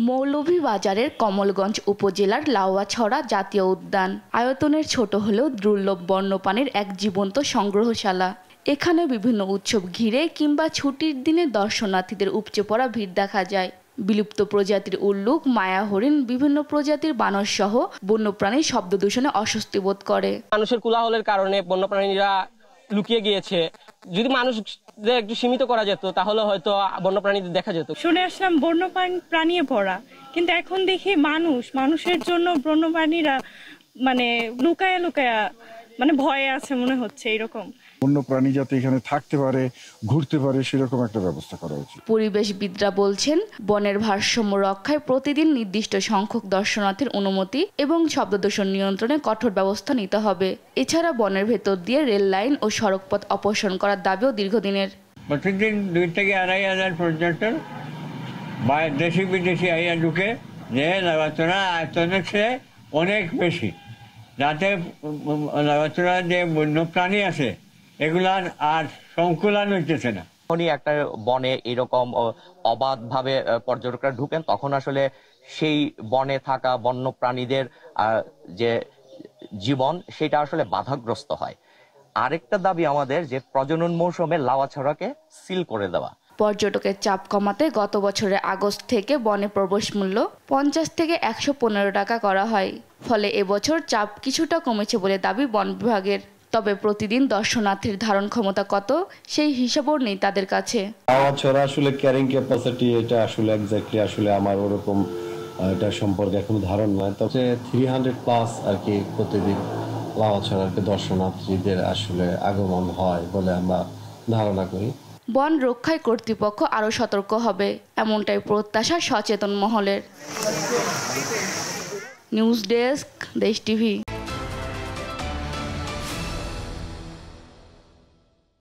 মৌলভীবাজারের কমলগঞ্জ উপজেলার লাউয়াছড়া জাতীয় উদ্যান আয়তনের ছোট হলেও দুর্লভ বন্যপ্রাণীর এক জীবন্ত সংগ্রহশালা। এখানে বিভিন্ন উৎসব ঘিরে কিংবা ছুটির দিনে দর্শনার্থীদের উপচে পড়া ভিড় দেখা যায়। বিলুপ্ত প্রজাতির উল্লুক, মায়া হরিণ, বিভিন্ন প্রজাতির বানর সহ বন্যপ্রাণীর শব্দ দূষণে অস্বস্তি বোধ করে। মানুষের কোলাহলের কারণে বন্যপ্রাণীরা লুকিয়ে গিয়েছে। যদি মানুষদের একটু সীমিত করা যেত তাহলে হয়তো বন্যপ্রাণীদের দেখা যেত। শুনে আসলাম বন্যপ্রাণী ভরা, কিন্তু এখন দেখি মানুষের জন্য বন্যপ্রাণীরা মানে লুকায়া ভয়ে আছে মনে হচ্ছে। এরকম বন্যপ্রাণী যাতে এখানে থাকতে পারে, ঘুরতে পারে, সেরকম একটা ব্যবস্থা করা উচিত। পরিবেশবিদরা বলছেন, বনের ভারসাম্য রক্ষায় প্রতিদিন নির্দিষ্ট সংখ্যক দর্শনার্থীর অনুমতি এবং শব্দদূষণ নিয়ন্ত্রণে কঠোর ব্যবস্থা নিতে হবে। এছাড়া বনের ভেতর দিয়ে রেল লাইন ও সড়কপথ অপসারণ করার দাবিও দীর্ঘদিনের। প্রতিদিন 2 থেকে 2,500 পর্যটক বা দেশি বিদেশি আইয়া ঢুকে, যে লাউয়াছড়া আয়তনের চেয়ে অনেক বেশি, যাতে লাউয়াছড়ার যে বন্যপ্রাণী আছে এগুলার আর সংকুলান হইতেছে না। যখনই একটা বনে এরকম অবাধভাবে পর্যটকরা ঢুকেন, তখন আসলে সেই বনে থাকা বন্যপ্রাণীদের যে জীবন সেটা আসলে বাধাগ্রস্ত হয়। আরেকটা দাবি আমাদের যে প্রজনন মৌসুমে লাউয়াছড়াকে সিল করে দেওয়া। পর্যটকের চাপ কমাতে গত বছরের আগস্ট থেকে বনে প্রবেশ মূল্য 50 থেকে 115 টাকা করা হয়। ফলে এবছর চাপ কিছুটা কমেছে বলে দাবি বন বিভাগের। তবে প্রতিদিন দর্শনার্থীর ধারণ ক্ষমতা কত সেই হিসাবও নেই তাদের কাছে। লাউয়াছড়া আসলে ক্যারিং ক্যাপাসিটি, এটা আসলে এক্স্যাক্টলি আসলে আমার ওরকম এটা সম্পর্কে এখনো ধারণা নাই। তবে 300+ আর কি প্রতিদিন লাউয়াছড়ার দর্শনার্থীদের আসলে আগমন হয় বলে আমরা ধারণা করি। বন রক্ষায় কর্তৃপক্ষ আরও সতর্ক হবে, এমনটাই প্রত্যাশা সচেতন মহলের। নিউজ ডেস্ক, দেশ টিভি।